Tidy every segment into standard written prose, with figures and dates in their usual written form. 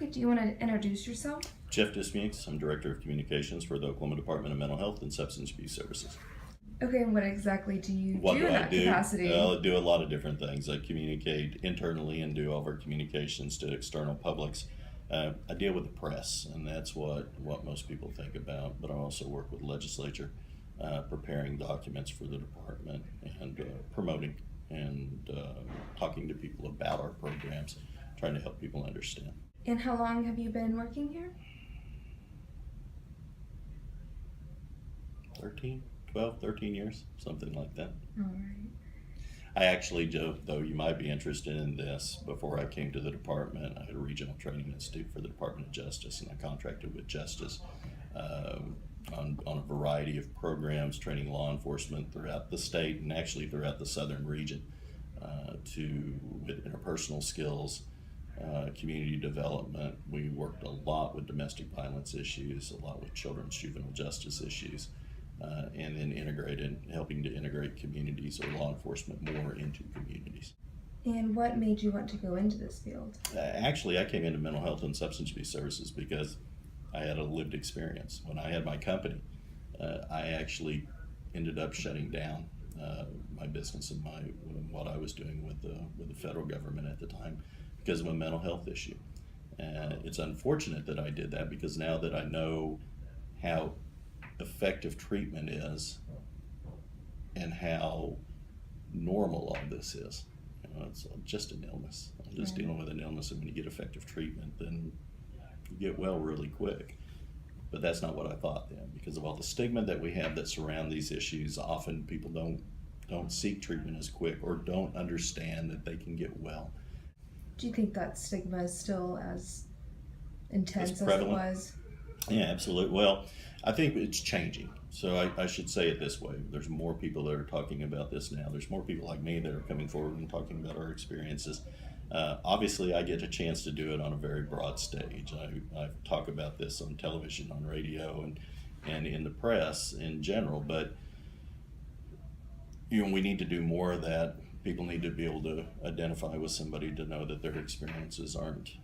Okay, do you want to introduce yourself? Jeff Dismukes, I'm Director of Communications for the Oklahoma Department of Mental Health and Substance Abuse Services. Okay, and what exactly do you What do in that capacity? I do a lot of different things. I communicate internally and do all of our communications to external publics. I deal with the press, and that's what most people think about, but I also work with the legislature, preparing documents for the department and promoting and talking to people about our programs, trying to help people understand. And how long have you been working here? 13 years, something like that. All right. I actually, Joe, though you might be interested in this, before I came to the department, I had a regional training institute for the Department of Justice, and I contracted with Justice on a variety of programs, training law enforcement throughout the state and actually throughout the southern region with interpersonal skills, community development. We worked a lot with domestic violence issues, a lot with children's juvenile justice issues. And then helping to integrate communities or law enforcement more into communities. And what made you want to go into this field? Actually, I came into mental health and substance abuse services because I had a lived experience. When I had my company, I actually ended up shutting down my business and what I was doing with the federal government at the time because of a mental health issue. It's unfortunate that I did that because now that I know how effective treatment is and how normal all this is. It's just an illness. I'm just dealing with an illness, and when you get effective treatment, then you get well really quick. But that's not what I thought then, because of all the stigma that we have that surround these issues. Often people don't seek treatment as quick or don't understand that they can get well. Do you think that stigma is still as intense as it was? Yeah, absolutely. Well, I think it's changing. So I should say it this way. There's more people that are talking about this now. There's more people like me that are coming forward and talking about our experiences. Obviously, I get a chance to do it on a very broad stage. I talk about this on television, on radio, and in the press in general. But we need to do more of that. People need to be able to identify with somebody to know that their experiences aren't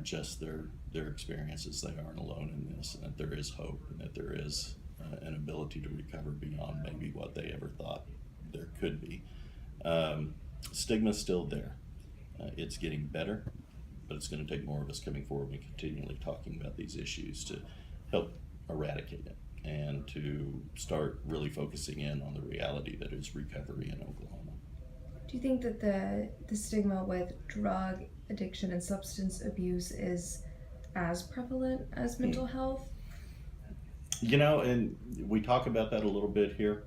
just their experiences. They aren't alone in this, and that there is hope, and that there is an ability to recover beyond maybe what they ever thought there could be. Stigma's still there. It's getting better, but it's going to take more of us coming forward and continually talking about these issues to help eradicate it and to start really focusing in on the reality that is recovery in Oklahoma. Do you think that the stigma with drug addiction and substance abuse is as prevalent as mental health? And we talk about that a little bit here.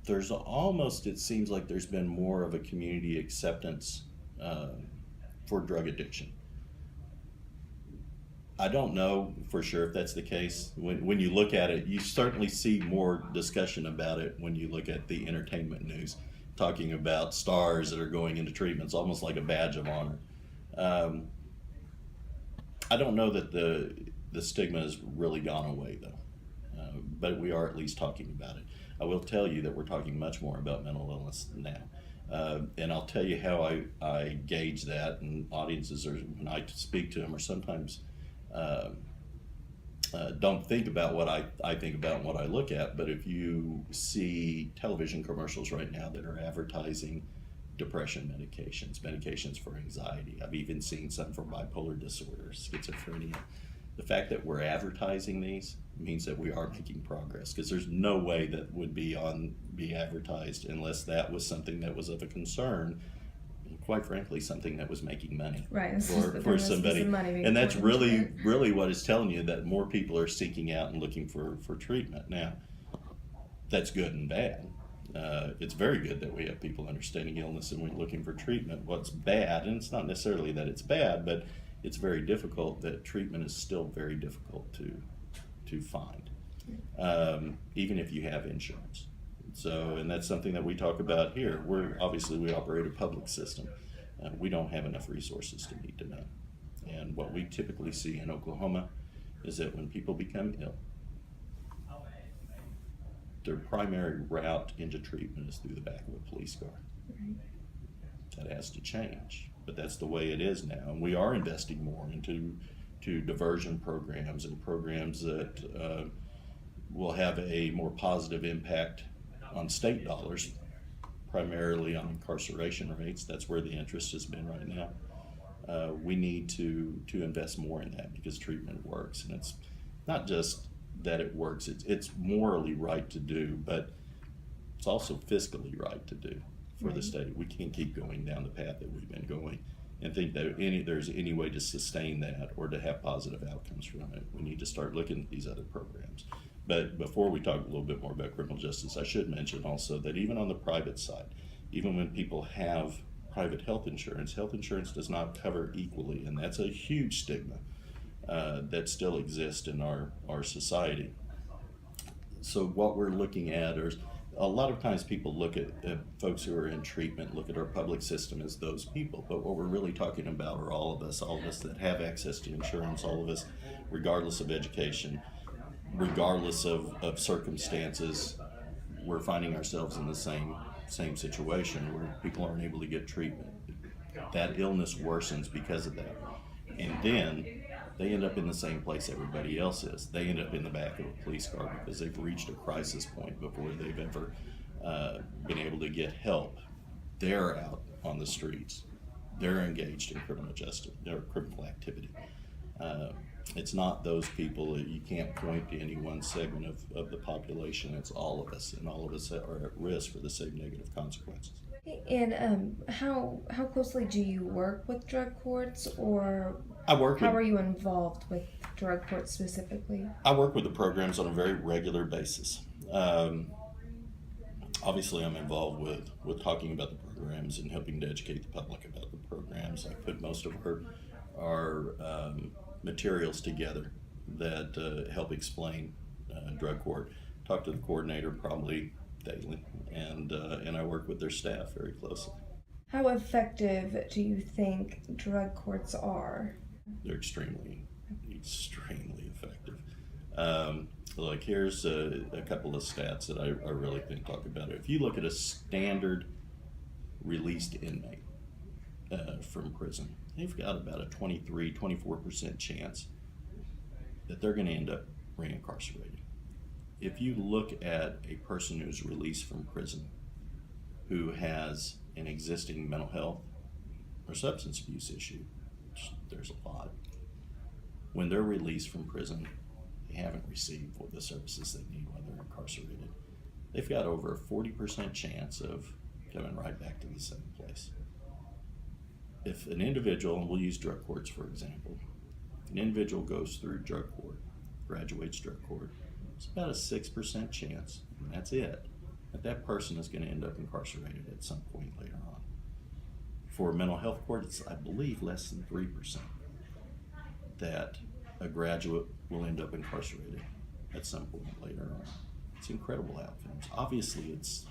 There's almost, it seems like there's been more of a community acceptance for drug addiction. I don't know for sure if that's the case. When you look at it, you certainly see more discussion about it when you look at the entertainment news, talking about stars that are going into treatment. It's almost like a badge of honor. I don't know that the stigma has really gone away, though, but we are at least talking about it. I will tell you that we're talking much more about mental illness now, and I'll tell you how I gauge that. And audiences, when I speak to them, are sometimes don't think about what I think about and what I look at. But if you see television commercials right now that are advertising depression medications for anxiety, I've even seen some for bipolar disorder, schizophrenia. The fact that we're advertising these means that we are making progress, because there's no way that would be advertised unless that was something that was of a concern, and quite frankly, something that was making money for somebody. And that's really what it's telling you, that more people are seeking out and looking for treatment. Now, that's good and bad. It's very good that we have people understanding illness and we're looking for treatment. What's bad, and it's not necessarily that it's bad, but it's very difficult, that treatment is still very difficult to find, even if you have insurance. So, and that's something that we talk about here. We operate a public system. We don't have enough resources to meet demand. And what we typically see in Oklahoma is that when people become ill, their primary route into treatment is through the back of a police car. Right. That has to change. but that's the way it is now. And we are investing more into diversion programs and programs that will have a more positive impact on state dollars, primarily on incarceration rates. That's where the interest has been right now. We need to invest more in that because treatment works, and it's not just that it works. It's morally right to do, but it's also fiscally right to do for the state. We can't keep going down the path that we've been going and think that there's any way to sustain that or to have positive outcomes from it. We need to start looking at these other programs. But before we talk a little bit more about criminal justice, I should mention also that even on the private side, even when people have private health insurance does not cover equally, and that's a huge stigma that still exists in our society. So what we're looking at is, a lot of times people look at folks who are in treatment, look at our public system as those people, but what we're really talking about are all of us that have access to insurance, all of us, regardless of education, regardless of circumstances. We're finding ourselves in the same situation where people aren't able to get treatment. That illness worsens because of that. And then they end up in the same place everybody else is. They end up in the back of a police car because they've reached a crisis point before they've ever been able to get help. They're out on the streets. They're engaged in criminal justice or criminal activity. It's not those people. You can't point to any one segment of the population. It's all of us, and all of us are at risk for the same negative consequences. And how closely do you work with drug courts, or how are you involved with drug courts specifically? I work with the programs on a very regular basis. Obviously, I'm involved with talking about the programs and helping to educate the public about the programs. I put most of our materials together that help explain drug court. Talk to the coordinator probably daily, and I work with their staff very closely. How effective do you think drug courts are? They're extremely effective. Like, here's a couple of stats that I really think talk about it. If you look at a standard released inmate from prison, they've got about a 24% chance that they're going to end up reincarcerated. If you look at a person who's released from prison who has an existing mental health or substance abuse issue, which there's a lot, when they're released from prison, they haven't received the services they need while they're incarcerated. They've got over a 40% chance of coming right back to the same place. If an individual, and we'll use drug courts for example, if an individual goes through drug court, graduates drug court, it's about a 6% chance, and that's it, that person is going to end up incarcerated at some point later on. For mental health court, it's, I believe, less than 3% that a graduate will end up incarcerated at some point later on. It's incredible outcomes. Obviously, it's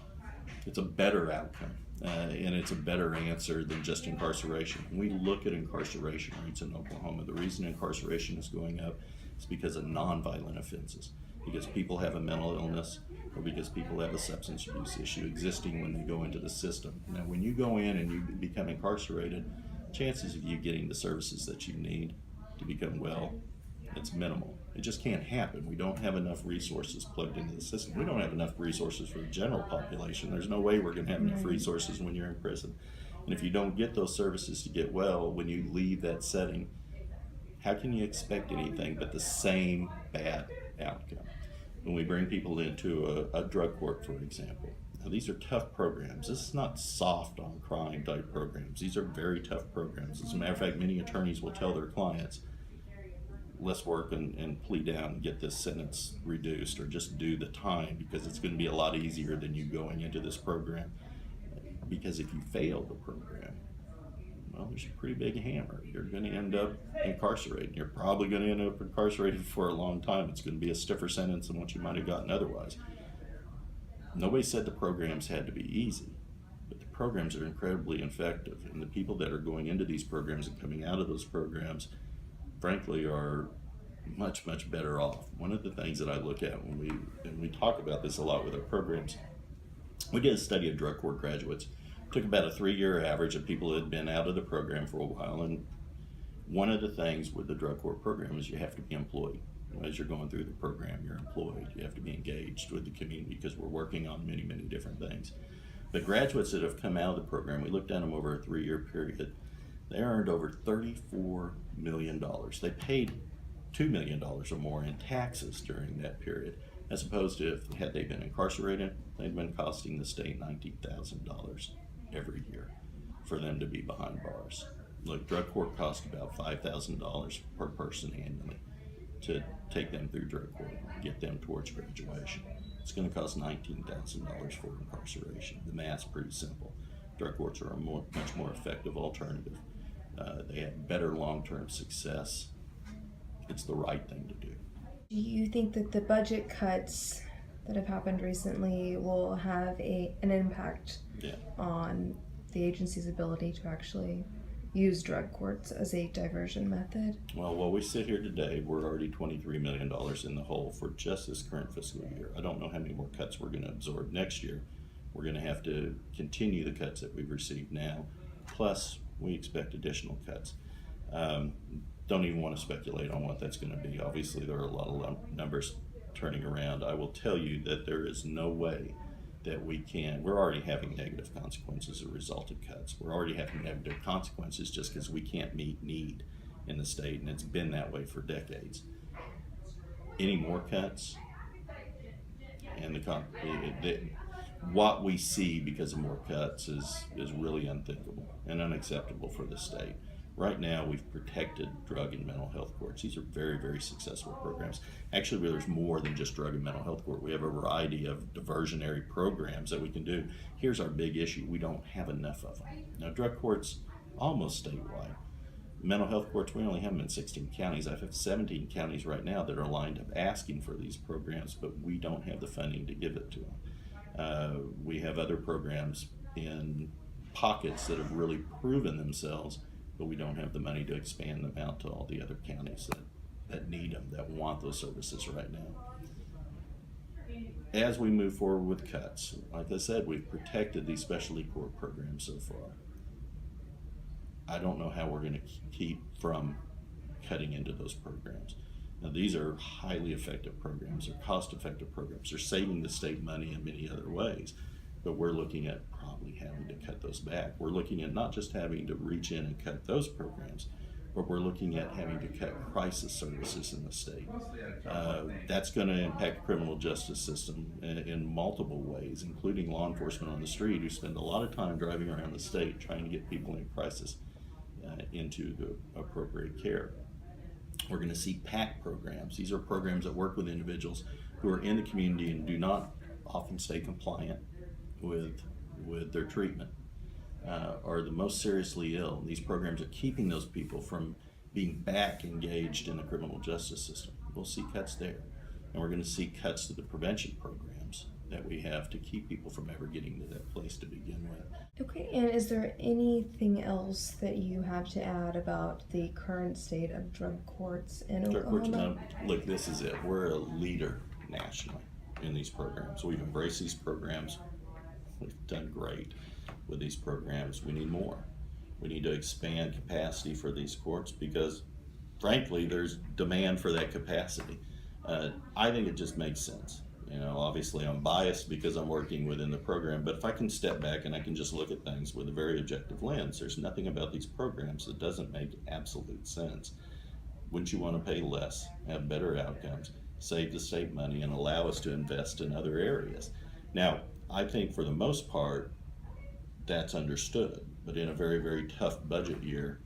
a better outcome, and it's a better answer than just incarceration. When we look at incarceration rates in Oklahoma, the reason incarceration is going up is because of nonviolent offenses, because people have a mental illness or because people have a substance abuse issue existing when they go into the system. Now, when you go in and you become incarcerated, chances of you getting the services that you need to become well, it's minimal. It just can't happen. We don't have enough resources plugged into the system. We don't have enough resources for the general population. There's no way we're going to have enough resources when you're in prison. And if you don't get those services to get well, when you leave that setting, how can you expect anything but the same bad outcome? When we bring people into a drug court, for example, now these are tough programs. This is not soft on crime type programs. These are very tough programs. As a matter of fact, many attorneys will tell their clients, let's work and plea down and get this sentence reduced, or just do the time, because it's going to be a lot easier than you going into this program. Because if you fail the program, well, there's a pretty big hammer. You're going to end up incarcerated. You're probably going to end up incarcerated for a long time. It's going to be a stiffer sentence than what you might have gotten otherwise. Nobody said the programs had to be easy, but the programs are incredibly effective, and the people that are going into these programs and coming out of those programs, frankly, are much, much better off. One of the things that I look at when we talk about this a lot with our programs, we did a study of drug court graduates took about a 3-year average of people that had been out of the program for a while, and one of the things with the drug court program is you have to be employed. As you're going through the program, you're employed. You have to be engaged with the community because we're working on many, many different things. But graduates that have come out of the program, we looked at them over a 3-year period, they earned over $34 million. They paid $2 million or more in taxes during that period, as opposed to if had they been incarcerated, they'd been costing the state $90,000 every year for them to be behind bars. Look, drug court cost about $5,000 per person annually to take them through drug court, get them towards graduation. It's going to cost $19,000 for incarceration. The math's pretty simple. Drug courts are a much more effective alternative. They have better long-term success. It's the right thing to do. Do you think that the budget cuts that have happened recently will have an impact on the agency's ability to actually use drug courts as a diversion method? Well, while we sit here today, we're already $23 million in the hole for just this current fiscal year. I don't know how many more cuts we're going to absorb next year. We're going to have to continue the cuts that we've received now, plus we expect additional cuts. Don't even want to speculate on what that's going to be. Obviously, there are a lot of numbers turning around. I will tell you that there is no way that we're already having negative consequences as a result of cuts. We're already having negative consequences just because we can't meet need in the state, and it's been that way for decades. Any more cuts, and what we see because of more cuts is really unthinkable and unacceptable for the state. Right now, we've protected drug and mental health courts. These are very, very successful programs. Actually, there's more than just drug and mental health court. We have a variety of diversionary programs that we can do. Here's our big issue. We don't have enough of them. Now, drug courts, almost statewide. Mental health courts, we only have them in 16 counties. I have 17 counties right now that are lined up asking for these programs, but we don't have the funding to give it to them. We have other programs in pockets that have really proven themselves, but we don't have the money to expand them out to all the other counties that need them, that want those services right now. As we move forward with cuts, like I said, we've protected these specialty court programs so far. I don't know how we're going to keep from cutting into those programs. Now, these are highly effective programs. They're cost-effective programs. They're saving the state money in many other ways. But we're looking at probably having to cut those back. We're looking at not just having to reach in and cut those programs, but we're looking at having to cut crisis services in the state. That's going to impact the criminal justice system in multiple ways, including law enforcement on the street who spend a lot of time driving around the state trying to get people in crisis into the appropriate care. We're going to see PAC programs. These are programs that work with individuals who are in the community and do not often stay compliant with their treatment, are the most seriously ill. These programs are keeping those people from being back engaged in the criminal justice system. We'll see cuts there. And we're going to see cuts to the prevention programs that we have to keep people from ever getting to that place to begin with. Okay, and is there anything else that you have to add about the current state of drug courts in Oklahoma? Look, this is it. We're a leader nationally in these programs. We've embraced these programs. We've done great with these programs. We need more. We need to expand capacity for these courts because, frankly, there's demand for that capacity. I think it just makes sense. You know, obviously I'm biased because I'm working within the program, but if I can step back and I can just look at things with a very objective lens, there's nothing about these programs that doesn't make absolute sense. Wouldn't you want to pay less, have better outcomes, save the state money, and allow us to invest in other areas? Now, I think for the most part, that's understood, but in a very, very tough budget year,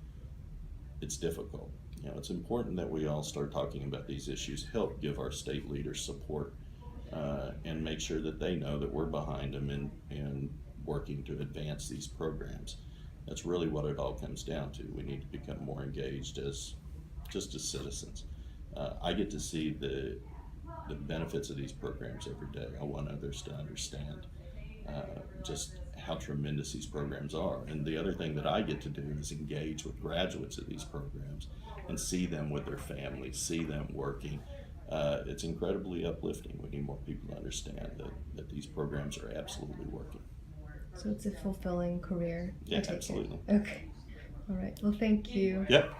it's difficult. You know, it's important that we all start talking about these issues, help give our state leaders support, and make sure that they know that we're behind them in working to advance these programs. That's really what it all comes down to. We need to become more engaged as citizens. I get to see the benefits of these programs every day. I want others to understand just how tremendous these programs are. And the other thing that I get to do is engage with graduates of these programs and see them with their families, see them working. It's incredibly uplifting. We need more people to understand that these programs are absolutely working. So it's a fulfilling career. I Yeah, take it. absolutely. Okay. All right. Well, thank you. Yep.